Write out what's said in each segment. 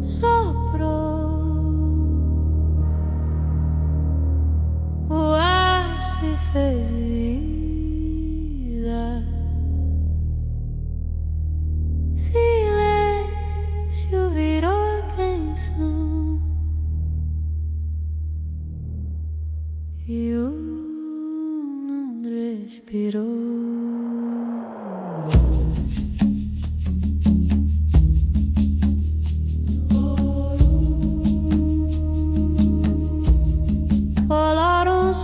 soprou, o ar se fez vida, silêncio virou canção e o mundo respirou.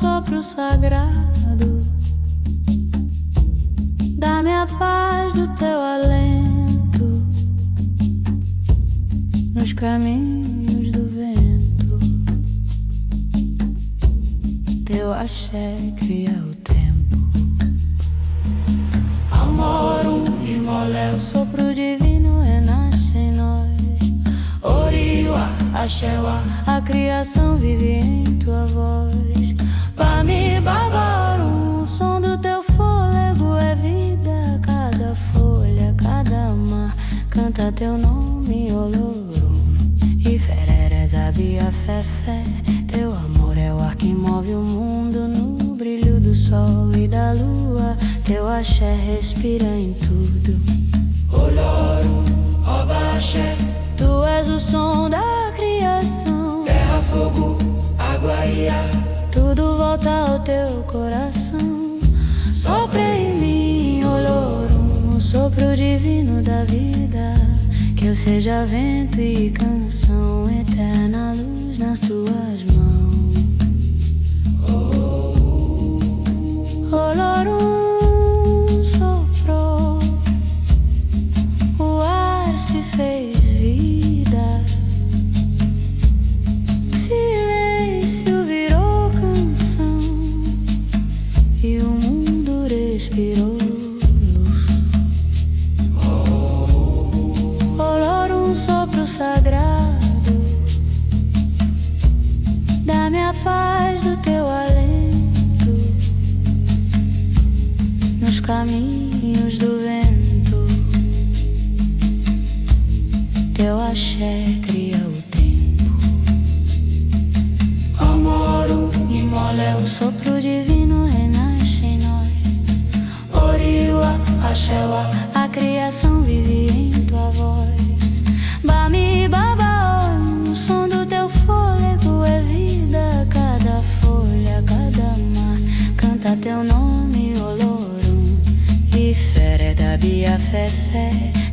Sopro sagrado, dá-me a paz do teu alento nos caminhos do vento. Teu axé cria o tempo. Amorum e molé, o sopro divino renasce em nós. Oriwa, axéwa, a criação vive em tua voz. Bami babarum, o som do teu fôlego é vida. Cada folha, cada mar canta teu nome, Olorum. E ferere da bia fé, teu amor é o ar que move o mundo no brilho do sol e da lua. Teu axé respira em tudo. Olorum, obaxé, tu és o som da criação. Terra, fogo, água e ar, tudo volta ao teu coração. Sopra em mim, Olorum, o sopro divino da vida. Que eu seja vento e canção, eterna luz nas tuas mãos. Olorum soprou, o ar se fez vida, silêncio virou canção e o mundo respirou luz. Olorum sopro sagrado, dá-me a paz do teu alento nos caminhos do vento. Teu axé cria o tempo. Amorum e molé, o sopro divino renasce em nós. Oriwa, axéwa, a criação vive em tua voz. Bami babaum, o som do teu fôlego é vida. Cada folha, cada mar canta teu nome, Olorum. E fere da bia fé,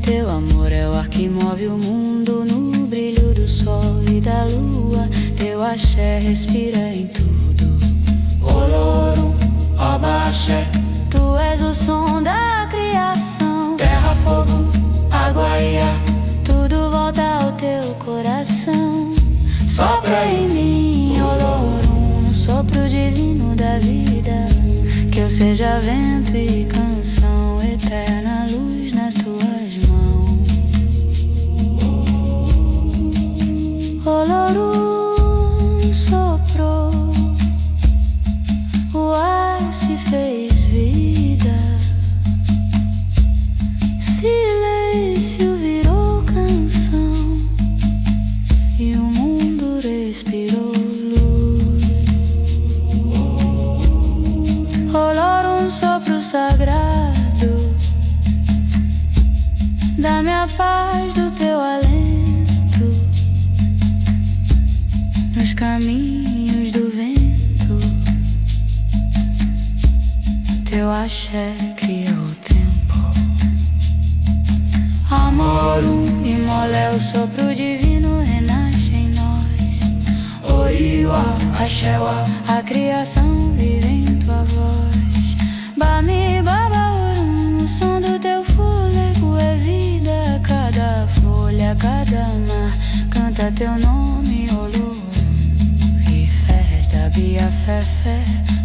teu amor é o ar que move o mundo no brilho do sol e da lua. Teu axé respira em tudo. Olorum, obaxé, tu és o som da criação. Terra, fogo, água e ar, tudo volta ao teu coração. Sopra em mim, Olorum, o sopro divino da vida. Que eu seja vento e canção, eterna luz nas tuas mãos. Olorum soprou, o ar se fez vida, silêncio virou canção e o mundo respirou luz. Olorum sopro sagrado, dá-me a paz do teu alento nos caminhos do vento. Teu axé cria o tempo. Amorum e molé, o sopro divino renasce em nós. Oriwa, axéwa, a criação vive em tua voz. Bami babaum, o som do teu fôlego é vida. Cada folha, cada mar canta teu nome, Olorum. E festa, bia fé,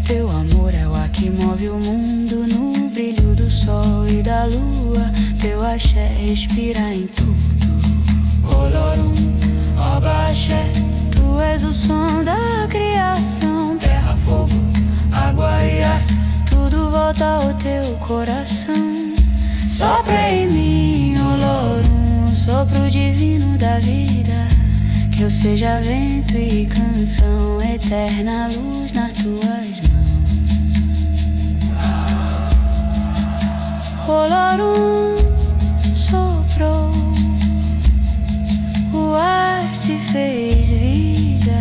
teu amor é o ar que move o mundo no brilho do sol e da lua. Teu axé respira em tudo. Olorum, obaxé, tu és o som da criação. Terra, fogo, água e ar, tudo volta ao teu coração. Sopra em mim, Olorum, sopro divino da vida, que eu seja vento e canção, eterna luz nas tuas mãos. Olorum soprou, o ar se fez vida,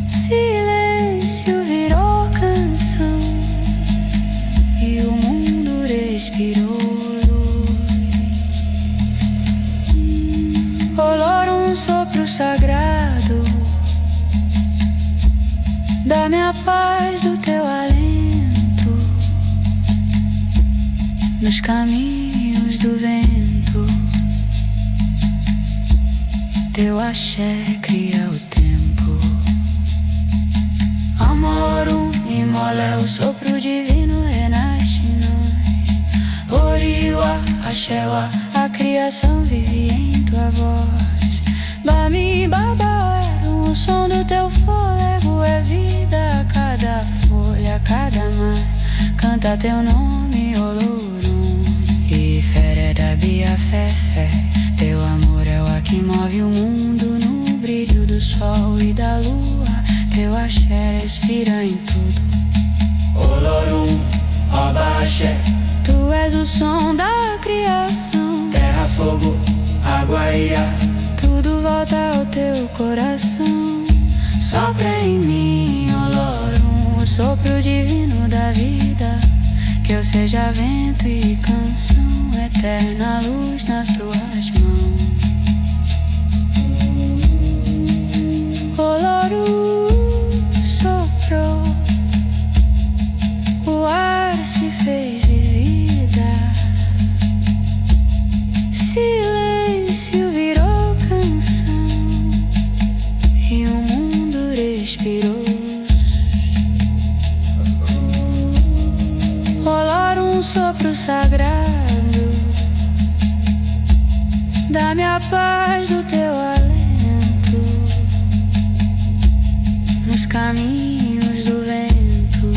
silêncio virou canção e o mundo respirou luz. Olorum sopro sagrado, dá-me a paz do teu alento nos caminhos do vento. Teu axé cria o tempo. Amorum imolé, o sopro divino renasce em nós. Oriwa, axéwa, a criação vive em tua voz. Bami, babarum, o som do teu fôlego é vida. A cada folha, a cada mar, canta teu nome, Olorum. E fere da bia fé, fé. Teu amor é o ar que move o mundo no brilho do sol e da lua. Teu axé respira em tudo. Olorum, Oba axé. Tu és o som da criação. Terra, fogo, água e ar, tudo volta ao teu coração. Sopra em mim, Olorum, o sopro divino da vida, que eu seja vento e canção, eterna luz nas tuas mãos. Olorum soprou, o ar se fez vida, silêncio virou canção e o mundo respirou. Olorum sopro sagrado, dá-me a paz do teu alento nos caminhos do vento.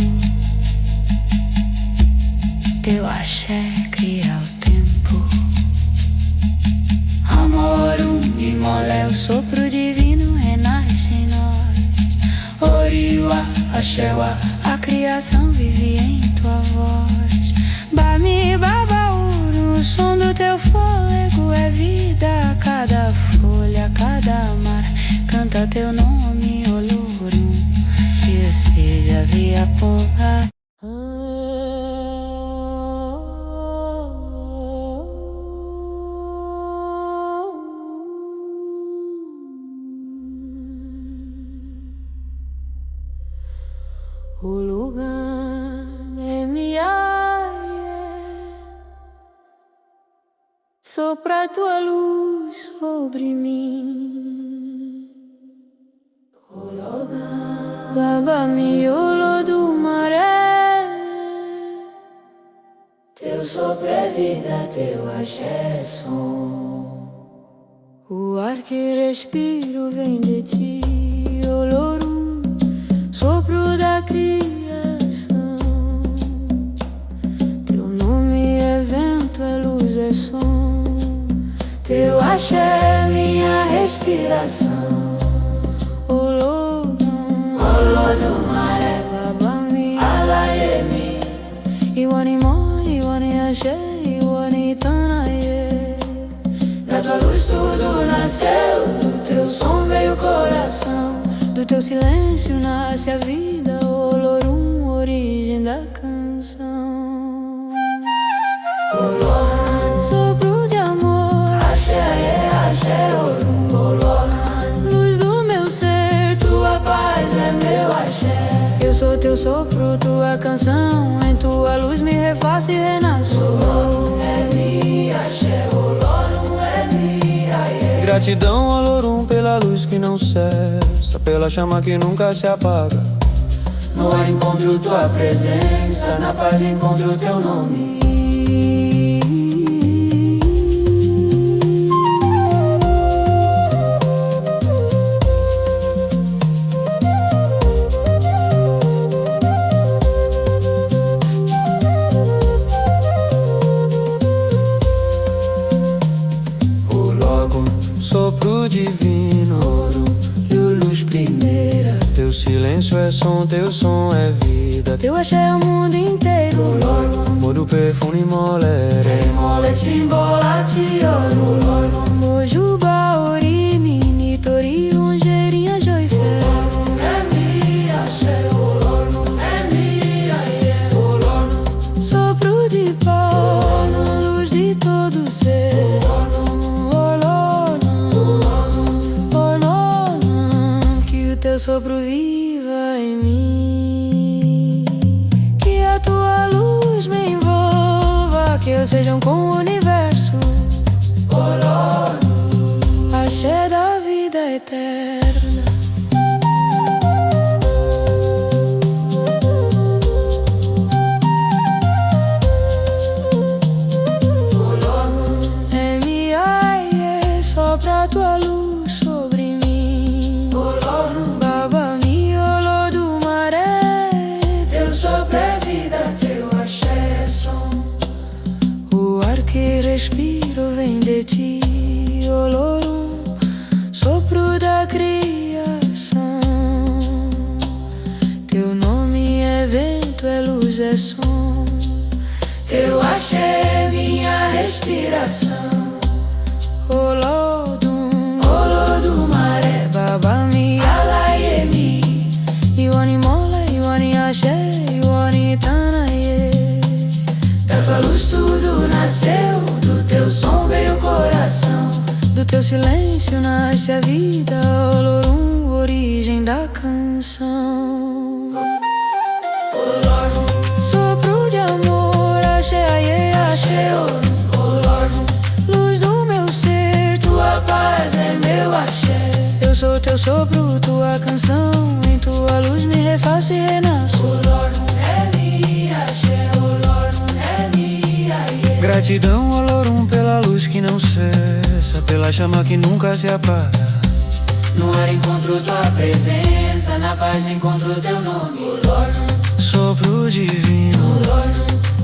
Teu axé cria o tempo. Amorum imolé, o sopro divino renasce em nós. Oriwa, axéwa, a criação vive em tua voz. Bami, babauru, o som do teu fôlego é vida. A cada folha, a cada mar, canta teu nome, Olorum. Que eu seja via porra. O lugar é minha, sopra tua luz sobre mim. O lugar, baba miolo do maré, teu sopro é vida, teu axé é som. O ar que respiro vem de ti, Olorum, sopro da criação. Teu nome é vento, é luz, é som. Teu axé é minha respiração. Olorum, Olodumare, Babami, Alayemi, Iwani Moni, Iwani Axé, Iwani Tanaye. Da tua luz tudo nasceu, do teu som veio o coração. Do teu silêncio nasce a vida, Olorum, origem da canção. Olorum, sopro de amor, axé, axé, Olorum, Olorum. Luz do meu ser, tua paz é meu axé. Eu sou teu sopro, tua canção, em tua luz me refaço e renasço. Olorum é mi axé, Olorum é mi axé. Gratidão, Olorum, pela luz que não cessa, pela chama que nunca se apaga. No ar encontro tua presença, na paz encontro teu nome. sopro divino, luz primeira. teu silêncio é som, teu som é vida. Teu axé é o mundo inteiro. Modo perfume molere, Mole timbola tioro. Mojuba ori mini tori ungerinha joifé. É minha axé, é minha sopro de pau, luz de todo ser. Que o teu sopro viva em mim, que a tua luz me envolva, que eu seja um com o universo. Axé da vida eterna. M.I.E. sopra tua luz sobre mim. Baba miolo do maré, teu sopro é vida, teu axé é som. O ar que respiro vem de ti, Olorum, sopro da criação. Teu nome é vento, é luz, é som. Teu axé é minha respiração. Olodum, Olodum maré, Baba mi alaiemi. Iwani mola, Iwani axé, Iwani tanaie. Da tua luz tudo nasceu, do teu som veio o coração. Do teu silêncio nasce a vida, Olorum, origem da canção. Olorum, sopro de amor, axé, aie, axé, Olorum, luz do meu ser, tua paz é meu axé. Eu sou teu sopro, tua canção, em tua luz me refaço e renasço. Olorum é minha axé, Olorum é minha aie. gratidão, Olorum, pela luz que não cessa, pela chama que nunca se apaga. No ar encontro tua presença, na paz encontro teu nome. Sopro divino,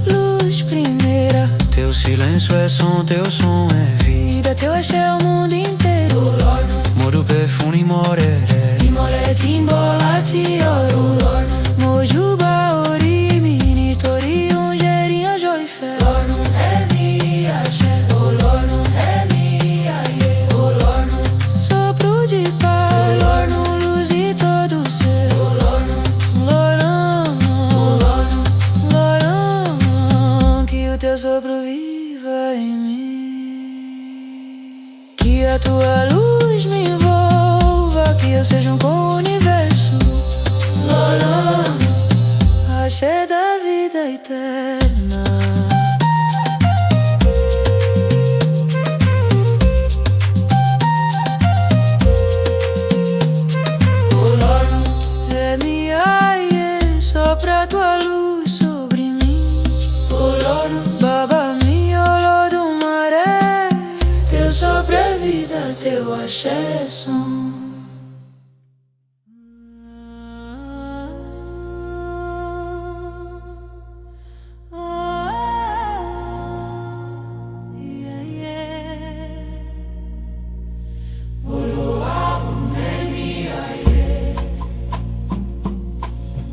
Luz primeira, teu silêncio é som, teu som é vida. teu axé é o mundo inteiro. Modo perfume morere, Imole timbola tioro. Mojuba ori mini tori ungerinha joifé. É minha axé, é minha aie. Sopro de paz, luz de todo ser. Que o teu sopro viva em mim, que a tua luz me envolva, que eu seja um com o universo. Axé da vida eterna. M.I.E. sopra tua luz sobre mim. Baba miolo do maré, teu sopro é vida, teu axé é som.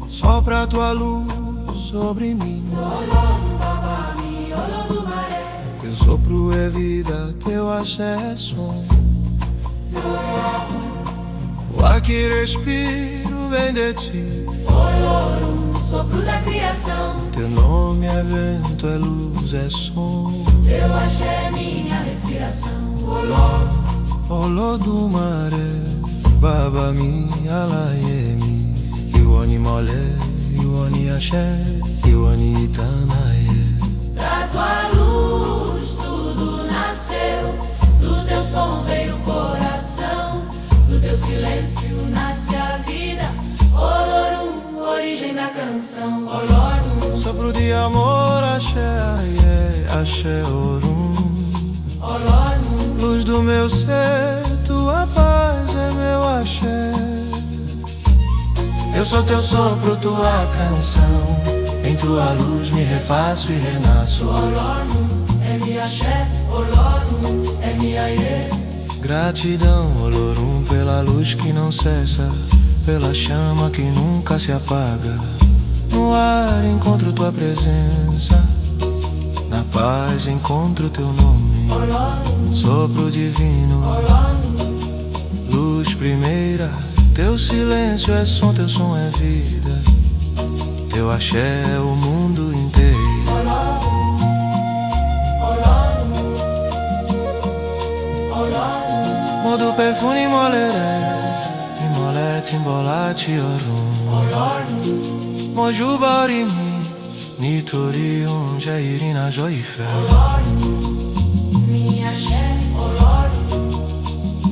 sopra tua luz sobre mim. Teu sopro é vida, teu axé é som. O ar que respiro vem de ti. Sopro da criação, Teu nome é vento, é luz, é som. teu axé é minha respiração. Olodum maré, Baba mi alaiemi. Iwani mole, Iwani axé, Iwani tanaie. Da tua luz tudo nasceu, do teu som veio o coração, do teu silêncio nasce a vida. Olorum, origem da canção. Olorum, Sopro de amor, axé, aie, axé, orum. Olorum, Luz do meu ser, tua paz é meu axé. Eu sou teu sopro, tua canção. Em tua luz me refaço e renasço. Olorum, é minha axé, Olorum, é minha aie. Gratidão, Olorum, pela luz que não cessa, pela chama que nunca se apaga. No ar encontro tua presença, na paz encontro teu nome. Sopro divino, luz primeira, teu silêncio é som, teu som é vida. Teu axé é o mundo inteiro. Modo perfune moleré, imolé timbolati orum. Mojuba orimi, nitori onja irina joifé. Minha axé,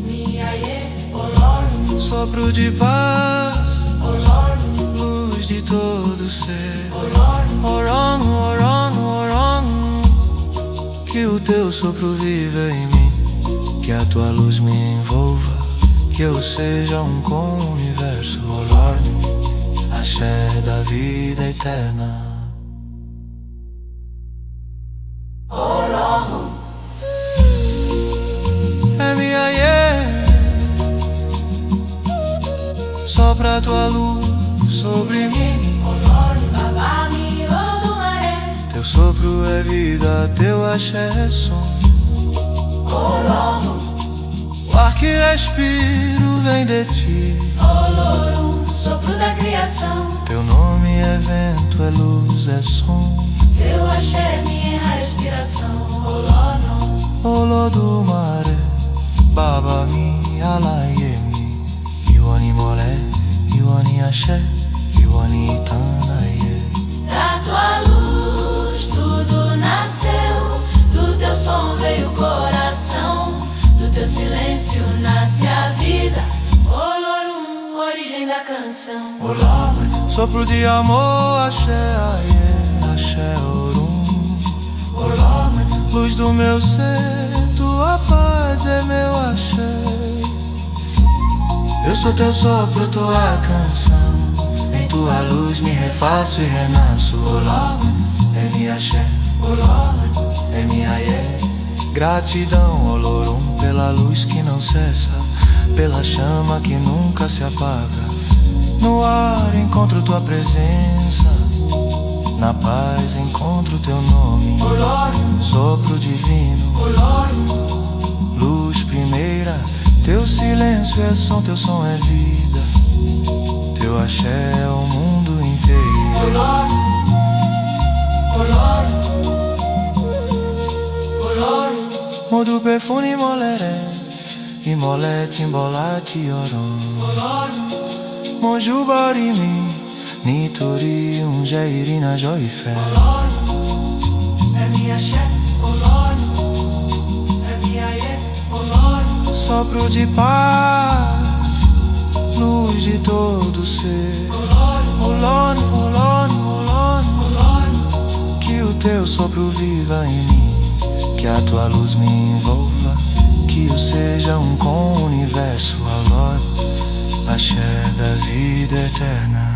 minha ie, Sopro de paz, luz de todo ser. Oron, oron, oron, que o teu sopro viva em mim, que a tua luz me envolva, que eu seja um com o universo. Olorn, axé da vida eterna. É minha sopra a tua luz sobre mim. Babami, Odumaré, Teu sopro é vida, teu axé é som. O ar que respiro vem de ti. Olorum, sopro da criação. Teu nome é vento, é luz, é som. Teu axé é minha respiração. Olorum, Olodumare, Babami, Alaiemi, Iwani Molé, Iwani Axé, Iwani Itanaie. da tua luz tudo nasceu, do teu som veio o coração, do teu silêncio nasce a vida. Olorum, origem da canção. Sopro de amor, axé, aie, axé, orum. Luz do meu ser, tua paz é meu axé. Eu sou teu sopro, tua canção. Em tua luz me refaço e renasço. É minha axé, é minha ie. Gratidão, Olorum, pela luz que não cessa, pela chama que nunca se apaga. No ar encontro tua presença, na paz encontro teu nome. Sopro divino, luz primeira, teu silêncio é som, teu som é vida. Teu axé é o mundo inteiro. Modo perfune moleré, imolé timbolati oron. Mojuba orimi, nitori unja irina joifé. É minha axé, é minha ie, Sopro de paz, luz de todo ser. Olon, olon, olon, que o teu sopro viva em mim, que a tua luz me envolva, que eu seja um com o universo. Alor, axé da vida eterna.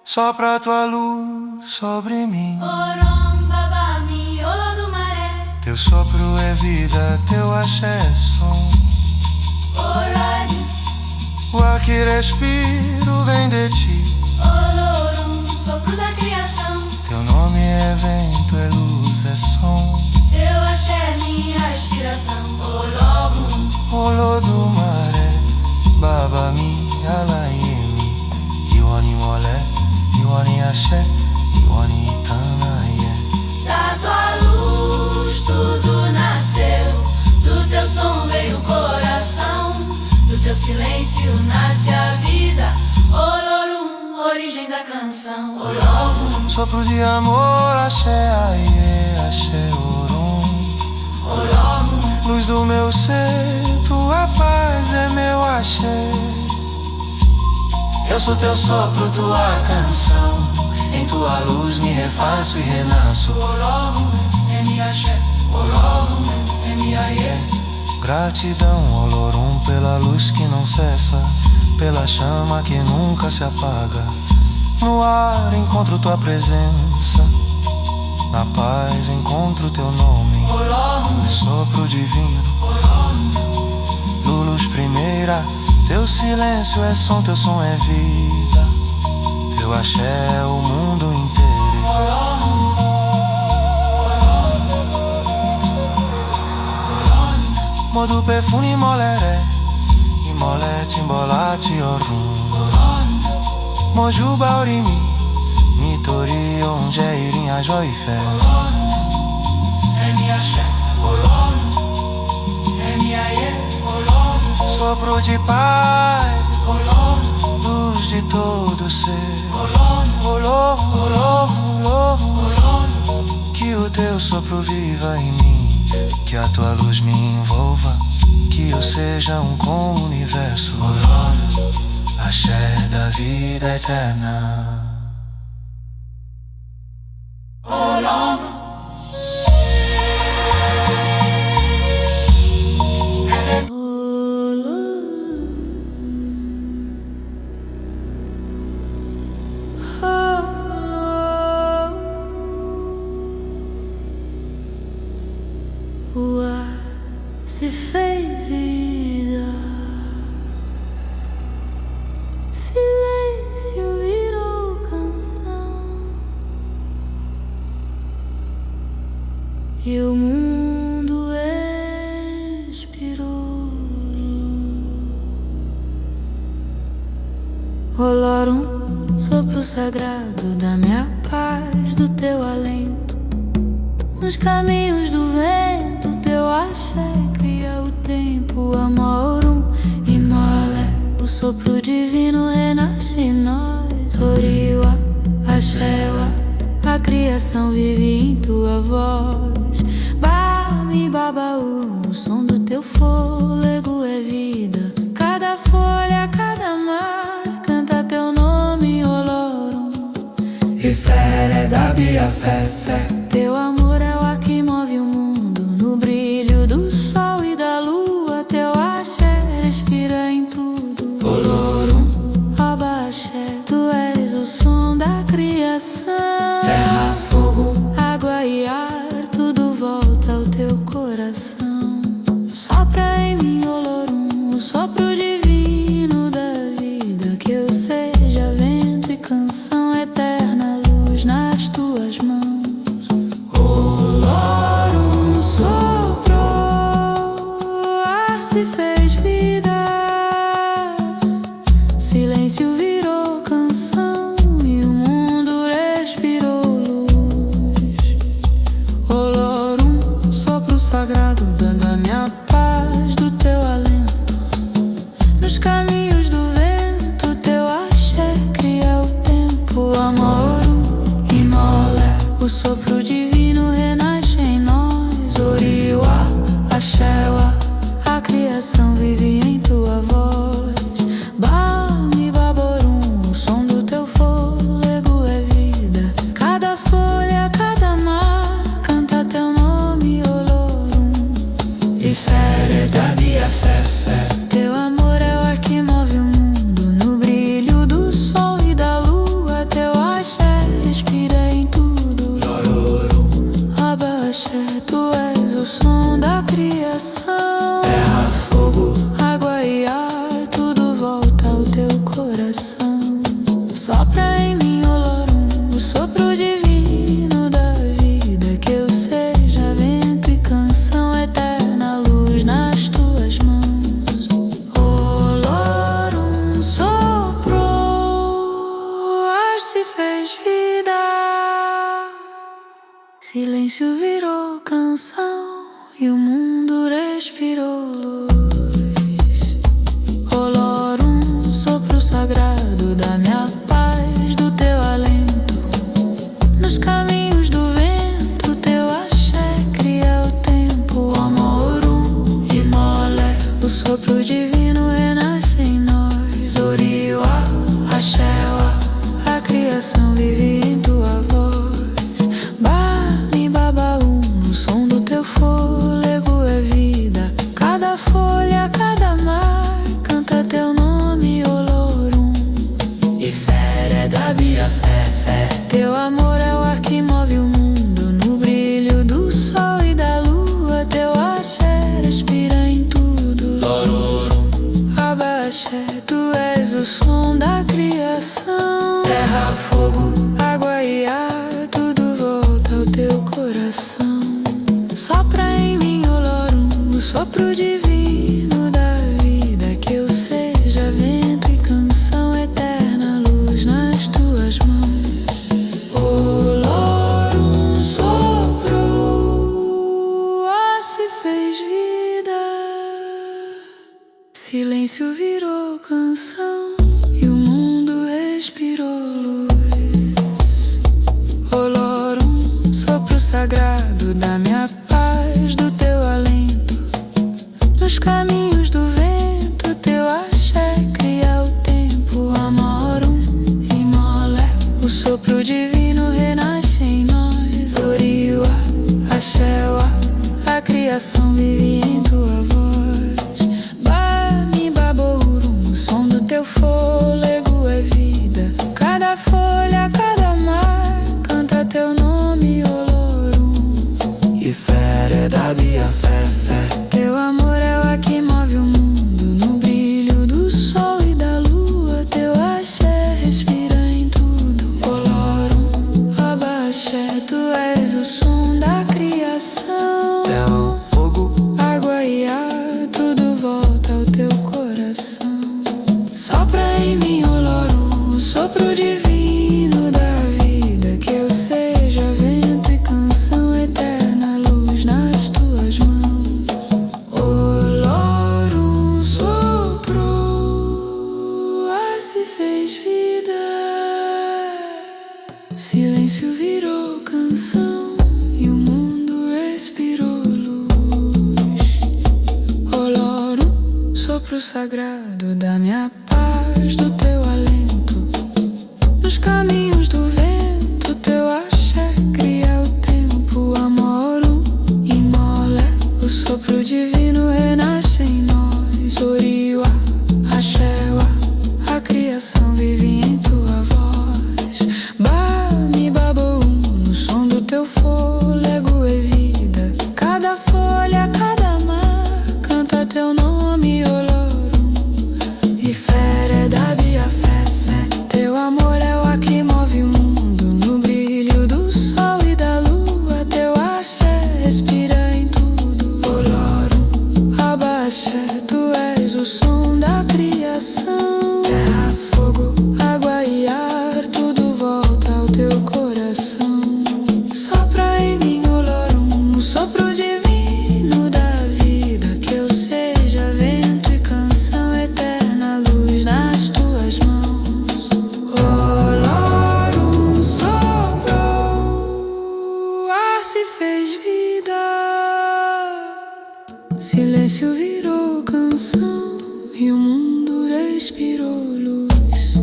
Sopra a tua luz sobre mim. Orom, babami, Olodumaré, Teu sopro é vida, teu axé é som. Orani, O ar que respiro vem de ti. Olorum, sopro da criação. Teu nome é vento, é luz, é som. Teu axé é minha respiração. Olorum, Olodumare, Babami, Alaiemi, Iwani Molé, Iwani Axé, Iwani Itanaie. da tua luz tudo nasceu, do teu som veio o coração, do teu silêncio nasce a vida. Olorum, origem da canção. Olorum, Sopro de amor, axé, aie, axé, orum. luz do meu ser, tua paz é meu axé. Eu sou teu sopro, tua canção. Em tua luz me refaço e renasço. Olohum, emi axé. Olohum, emi aie. Gratidão, Olorum, pela luz que não cessa, pela chama que nunca se apaga. No ar encontro tua presença, na paz encontro teu nome. Olohum, sopro divino. Olohum, luz primeira, teu silêncio é som, teu som é vida. Teu axé é o mundo inteiro. Olohum, modo perfune moleré, imolé timbolate orum. Mojuba orimi, nitori onde irinha joifé. Emi axé, Olohum, emi aie, Olohum. Sopro de paz, Olohum, luz de todo ser. Olohum, Olohum, Olohum, Olohum. Que o teu sopro viva em mim, que a tua luz me envolva, que eu seja um com o universo. Olohum, axé da vida eterna. Olohum. O ar se fez vida, silêncio virou canção, e o mundo expirou. Olorum, sopro sagrado da minha paz, do teu alento. Nos caminhos do vento, teu axé cria o tempo. Amorum, imolé, o sopro divino renasce em nós. Oriwa, axéwa, a criação vive em tua voz. Bami, babaú, o som do teu fôlego é vida. Cada folha, cada mar, canta teu nome, Olorum. E fé da bia fé, fé. Teu amor é o ar que move o mundo. No brilho do sol e da lua, teu axé respira em tudo. Olorum, Abaxé, tu és o som da criação. terra, fogo, água e ar, tudo volta ao teu coração. Sopra em mim, Olorum, o sopro divino da vida. Que eu seja vento e canção eterna, luz nas tuas mãos. Olorum soprou, ar se fez vida, silêncio virou canção, e o mundo respirou luz. Olorum, sopro sagrado, dando a minha paz, do teu alento. Nos caminhos do vento, teu axé cria o tempo. Amorum, imolé, o sopro divino renasce em nós. Oriwa, axéwa, a criação vive em tua voz. Bami, baborum, o som do teu fôlego é vida. Cada folha, cada mar, canta teu nome, Olorum. e fé da bia fé, fé. Teu amor é o ar que move o mundo. No brilho do sol e da lua, teu axé respira em tudo. Olorum, Abaxé, tu és o som da criação. terra, fogo, Água e ar, tudo volta ao teu coração. Sopra em mim, Olorum, o sopro divino da vida. Que eu seja vento e canção eterna, luz nas tuas mãos. Olorum soprou, ar se fez vida, silêncio virou canção, e o mundo respirou luz. Olorum, sopro sagrado da minha paz, do teu alento. Nos caminhos do vento, teu axé cria o tempo. Amorum, respira em tudo. Abaixé, tu és o som da criação. Terra, fogo, água e ar, tudo volta ao teu coração. Sopra em mim, Olorum, o sopro divino da vida, que eu seja vento e canção eterna, luz nas tuas mãos. Olorum soprou, ar se fez vida, silêncio virou canção e o mundo respirou luz. Olorum, sopro sagrado da minha paz, do teu alento. Nos caminhos do vento, teu axé cria o tempo. Amorum, Imolé, o sopro divino renasce em nós. Oriwa, Axéwa, a criação vive em tua voz. Bami Baborum, o som do teu fôlego é vida. Cada folha, cada mar, canta teu nome, Olorum. Ifere da Bia Fé. Teu amor é o que move o mundo, no brilho do sol e da lua. Teu axé respira em tudo. Olorum, abaixé, tu és o som da criação. Terra, fogo, Água e ar, tudo volta ao teu coração. Sopra em mim, Olorum, o sopro divino da vida, que eu seja vento e canção eterna, luz nas tuas mãos. Olorum soprou, ar se fez vida, silêncio virou canção e o mundo respirou luz. Olorum, sopro sagrado da minha paz, do teu alento. Nos caminhos do vento, teu axé cria o tempo. Amorum, Imolé, o sopro divino renasce em nós. Oriwa, Axéwa, a criação vive em tua voz. Bami Baboum, o som do teu fôlego é vida. Cada folha, cada mar, canta teu nome, Olorum. Ifere da Bia Fé. Teu amor é o que move o mundo, no brilho do sol e da lua. Teu axé respira em tudo. Olorum, abaixé, tu és o som da criação. Terra, fogo, água e ar, tudo volta ao teu coração. Sopra em mim, Olorum, o sopro divino da vida, que eu seja vento e canção eterna, luz nas tuas mãos. Olorum soprou, ar se fez vida, silêncio virou canção e o mundo respirou luz.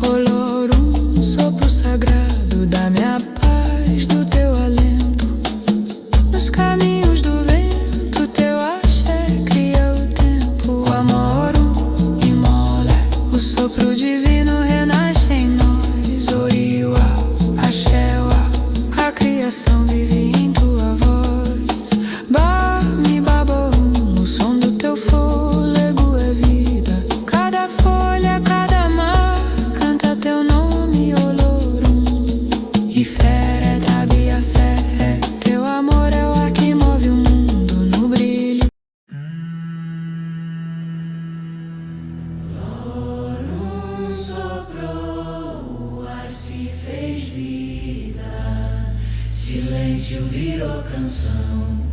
Olorum, sopro sagrado da minha paz, do teu alento. Nos caminhos do vento, teu axé cria o tempo. Amorum, Imolé, o sopro divino renasce em nós. Oriwa, Axéwa, a criação vive em tua voz. Bami Baboum, o som do teu fôlego é vida. Cada folha, cada mar, canta teu nome, Olorum. Ifere da Bia Fé. Teu amor é o que move o mundo, no brilho. Olorum soprou, o ar se fez vida, silêncio virou canção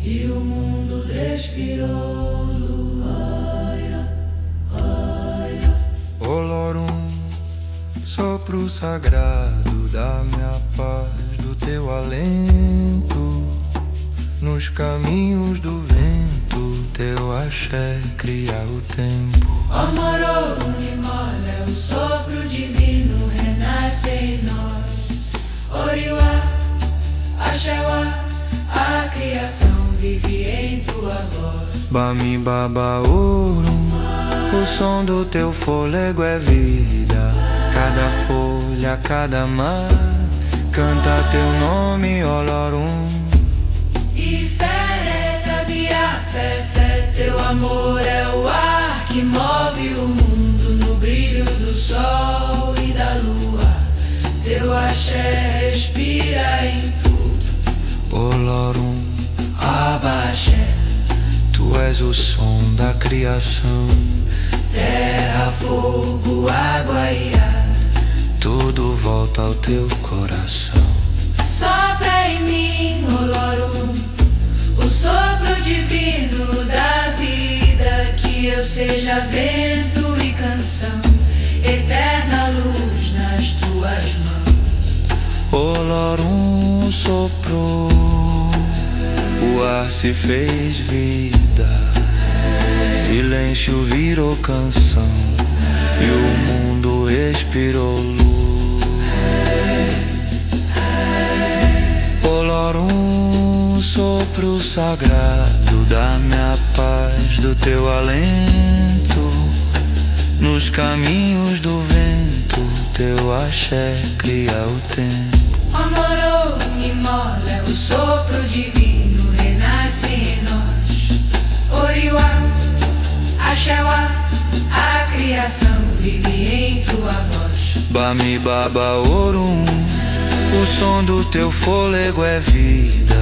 e o mundo respirou luz. Olorum, sopro sagrado da minha paz, do teu alento. Nos caminhos do vento, teu axé cria o tempo. Amorum, Imolé, o sopro divino renasce em nós. Oriwa, Axéwa, a criação vive em tua voz. Bami Babaorum, o som do teu fôlego é vida. Cada folha, cada mar, canta teu nome, Olorum. Ifere da Bia és o som da criação. Terra, fogo, água e ar, Tudo volta ao teu coração. sopra em mim, Olorum, o sopro divino da vida, que eu seja vento e canção, eterna luz nas tuas mãos. Olorum soprou, o ar se fez vida, silêncio virou canção e o mundo respirou luz. Olorum, sopro sagrado, dá-me a paz do teu alento. Nos caminhos do vento, teu axé cria o tempo. Amorou, Imola, o sopro divino renasce em nós. Oriuá, Axéuá, a criação vive em tua voz. Bami Baba Orum, o som do teu fôlego é vida.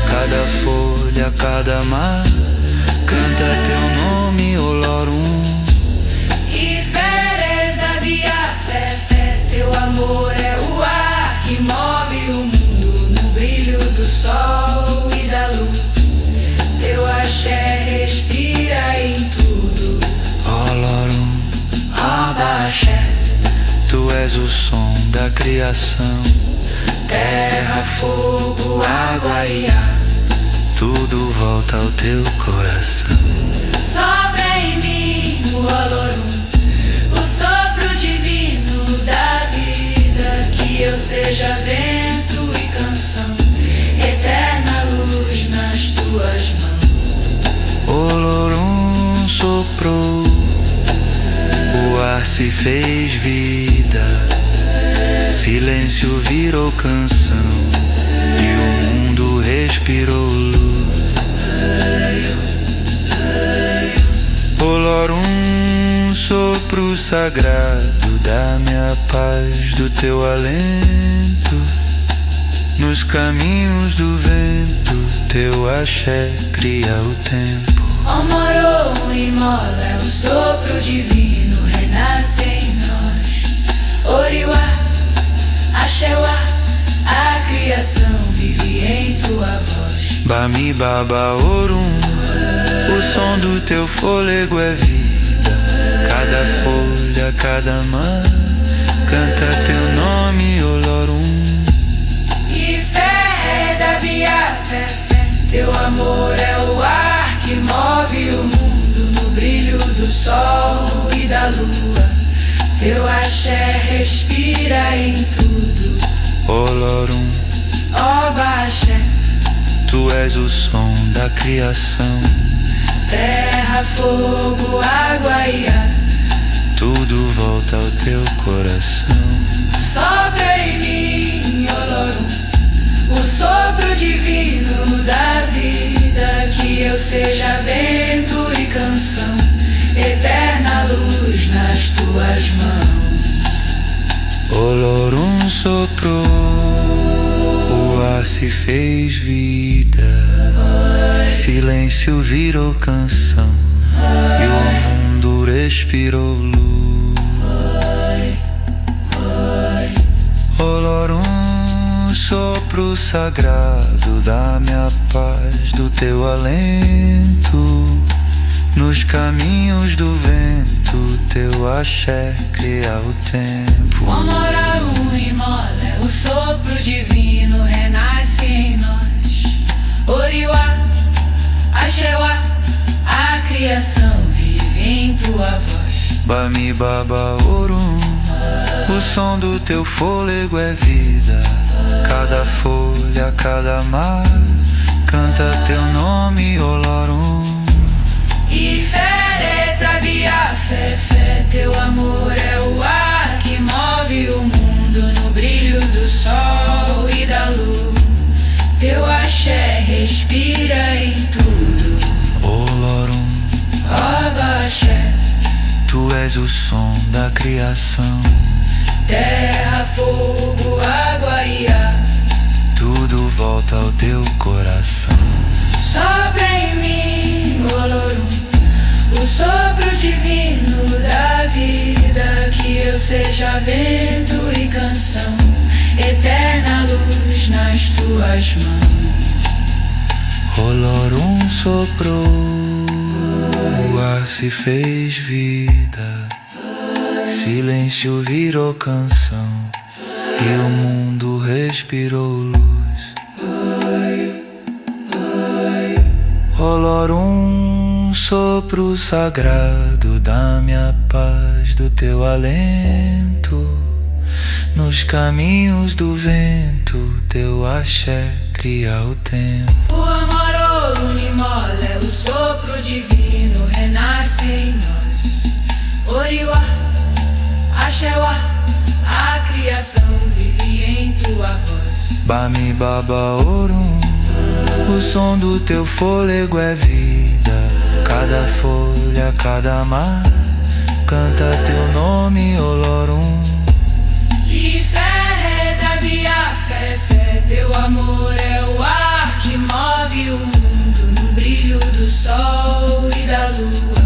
Cada folha, cada mar, canta teu nome, Olorum. E feres da Bia, fé, teu amor é o ar que move o mundo no brilho do sol e da luz. Teu axé respira em tudo. Olorum, Abaxé, tu és o som da criação. terra, fogo, água e ar, Tudo volta ao teu coração. sopra em mim o Olorum, o sopro divino da vida, que eu seja vento e canção, eterna luz nas tuas mãos. Olorum soprou, o ar se fez vida, silêncio virou canção e o mundo respirou luz. Olorum, sopro sagrado, dá-me a paz do teu alento. Nos caminhos do vento, teu axé cria o tempo. Amorou, Imola, o sopro divino renasce em nós. Oriuá, Axéuá, a criação vive em tua voz. Bami Baba Orum, o som do teu fôlego é vida. Cada folha, cada mar, canta teu nome, Olorum. E fé da Bia, fé, teu amor é o ar que move o mundo no brilho do sol e da lua. Teu axé respira em tudo. Olorum, Obaxé, tu és o som da criação. terra, fogo, água e ar, Tudo volta ao teu coração. sopra em mim, Olorum, o sopro divino da vida, que eu seja vento e canção, eterna luz nas tuas mãos. Olorum soprou, o ar se fez vida, silêncio virou canção e o mundo respirou luz. Olorum, sopro sagrado, dá-me a paz do teu alento. Nos caminhos do vento, teu axé cria o tempo. Amorão e Imola, o sopro divino renasce em nós. Oriuá, Axéuá, a criação vive em tua voz. Bami Baba Orum, o som do teu fôlego é vida. Cada folha, cada mar, canta teu nome, Olorum. E fé, Bia, fé, teu amor é o ar que move o mundo no brilho do sol e da lua. Teu axé respira em tudo. Olorum, Obaxé, tu és o som da criação. terra, fogo, água e ar, Tudo volta ao teu coração. sopra em mim, Olorum, seja vento e canção, eterna luz nas tuas mãos. Olorum soprou, o ar se fez vida, silêncio virou canção e o mundo respirou luz. Olorum, sopro sagrado, dá-me a paz do teu alento. Nos caminhos do vento, teu axé cria o tempo. O amor Unimole, o sopro divino renasce em nós. Oriwa, Axéwa, a criação vive em tua voz. Bami Baba Orum, o som do teu fôlego é vida. Cada folha, cada mar, canta teu nome, Olorum. E fé, Dabia, fé, teu amor é o ar que move o mundo no brilho do sol e da lua.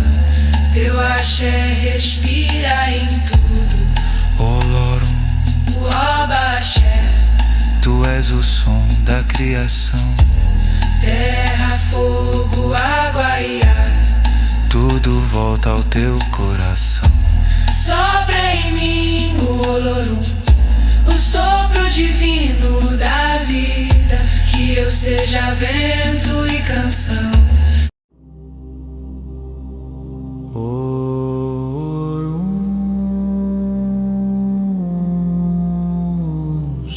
Teu axé respira em tudo, Olorum, o Oba-axé. tu és o som da criação. Terra, fogo, água e ar, Tudo volta ao teu coração. sopra em mim o Olorum, o sopro divino da vida, que eu seja vento e canção. Orum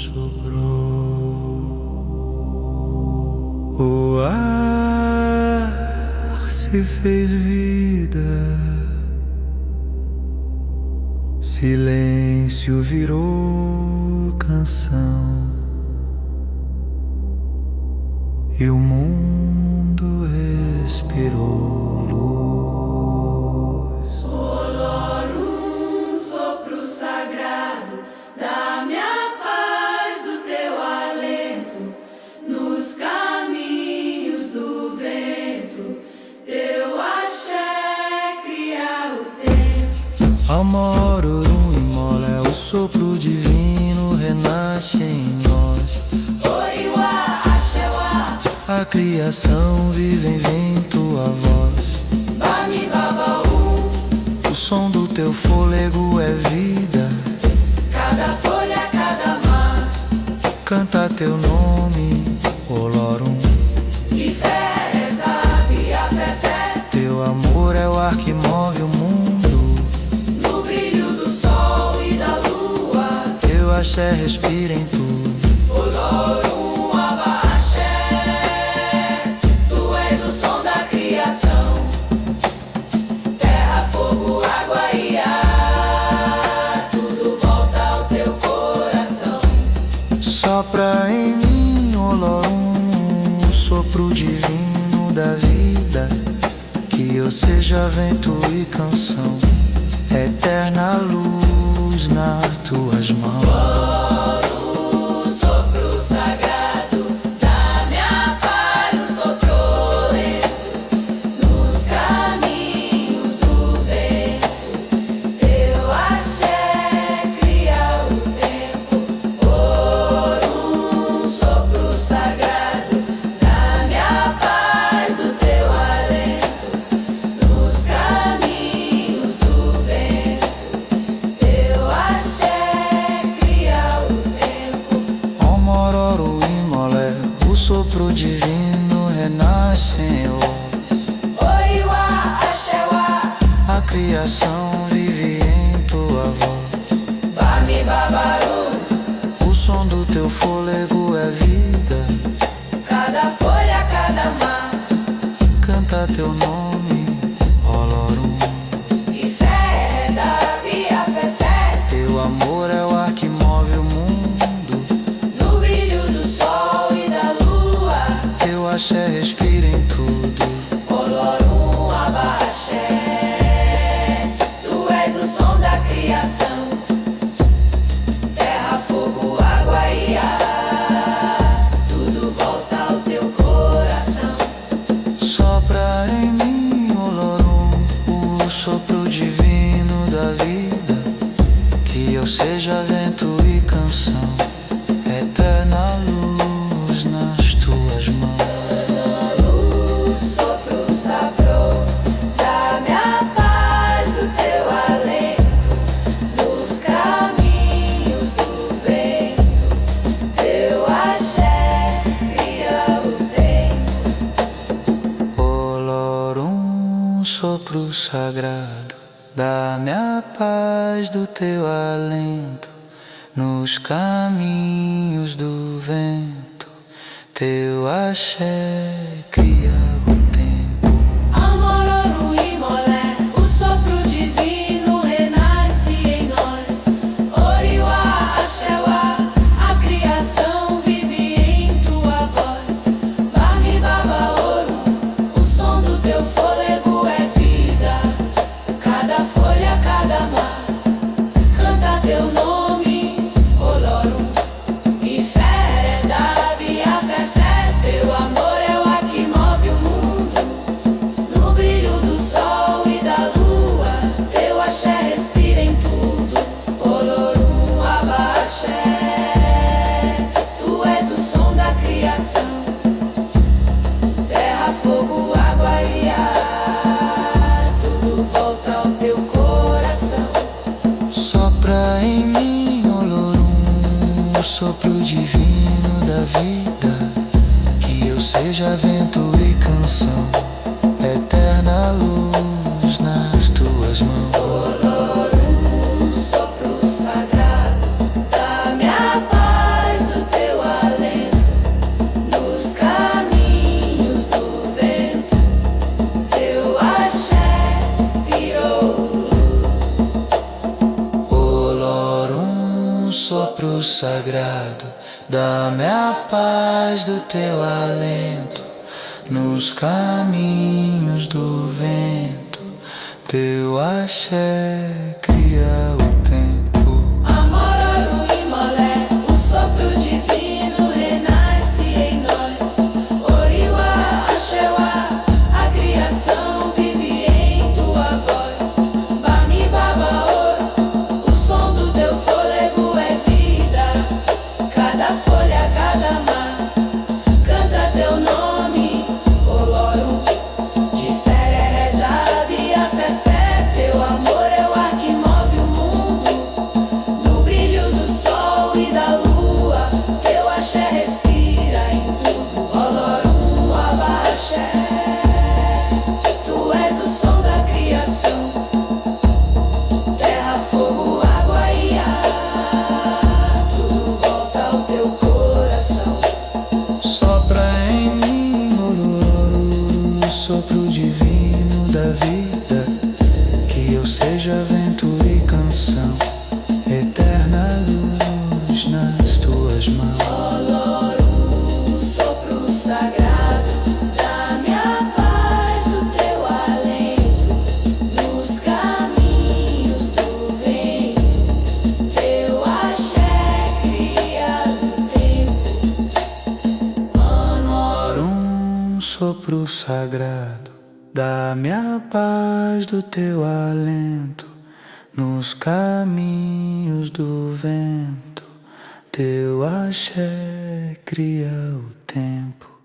soprou, o ar se fez vida, silêncio virou canção e o mundo respirou luz. Olorum, sopro sagrado, dá-me a paz do teu alento. Nos caminhos do vento, teu axé cria o tempo. Amor, Orum e Mola, é o sopro divino, renasce em nós. Oriwa, Axéwa, A criação vive em tua voz. Bami Babaú, O som do teu fôlego é vida. cada folha, cada mar. Canta teu nome, Olorum. E fé, Zabia, fé, Teu amor é o ar que move o mundo. no brilho do sol e da lua. Teu axé respira em tudo. Olorum, Aba-axé, tu és o som da criação. Terra, fogo, água e ar, tudo volta ao teu coração. Sopra em mim, Olorum, o sopro divino da vida, que eu seja vento e canção, eterna luz nas tuas mãos. O sopro sagrado, dá-me a paz, o sopro lento, nos caminhos do vento, teu axé cria o tempo. Orum, sopro sagrado, dá-me a paz do teu alento, nos caminhos do vento, teu axé cria o tempo. Omororo e Molé, o sopro divino renasce em nós. Oriwa, Axéwa, A criação vive em tua voz. Bami Babaru, O som do teu fôlego é vida. cada folha, cada mar. Canta teu nome, Olorum. E fé, Dabia, fé, Teu amor é o ar que move o mundo. no brilho do sol e da lua. Teu axé respira em tudo. Olorum, Aba-axé, tu és o som da criação. Terra, fogo, água e ar, tudo volta ao teu coração. Sopra em mim, sopro sagrado, dá-me a paz do teu alento nos caminhos do vento. Teu axé cria o tempo. Amor, ouro e molé, o sopro divino renasce em nós. Oriuá, axéuá, a criação vive em tua voz. Bami, baba, ouro, o som do teu fôlego é vida. Cada folha, cada mar, canta teu nome, Olorum. E fé é dabi, a fé, teu amor é o ar que move o mundo. No brilho do sol e da lua, teu axé respira em tudo. Olorum, abaxé, tu és o som da criação. Terra, fogo, água e ar, tudo volta ao teu coração. Sopra em mim, Olorum, o sopro divino da vida. Que eu seja vento e canção, eterna luz nas tuas mãos. Olorum, sopro sagrado, dá-me a paz do teu alento nos caminhos do vento. Teu axé virou luz. Olorum, sopro sagrado, dá-me a paz do teu alento nos caminhos do vento. Teu axé cria o tempo. Amor, ouro e molé, o sopro divino renasce em nós. Oriuá, axéuá, a criação vive em tua voz. Bami, baba, ouro, o som do teu fôlego é vida. Cada folha, cada mar, canta teu nome, Olorum. De fé é dabi, a fé, teu amor é o ar que move o mundo. No brilho do sol e da lua, teu axé respira em tudo. Olorum, abaxé, tu és o som da criação. Terra, fogo, água e ar, tudo volta ao teu coração. Sopra em mim, Olorum, o sopro divino da vida. Que eu seja vento e canção, eterna luz nas tuas mãos. Olorum, sopro sagrado, dá-me a paz do teu alento nos caminhos do vento. Teu axé cria o tempo. Olorum, sopro sagrado, dá-me a paz do teu alento nos caminhos do vento. Teu axé cria o tempo.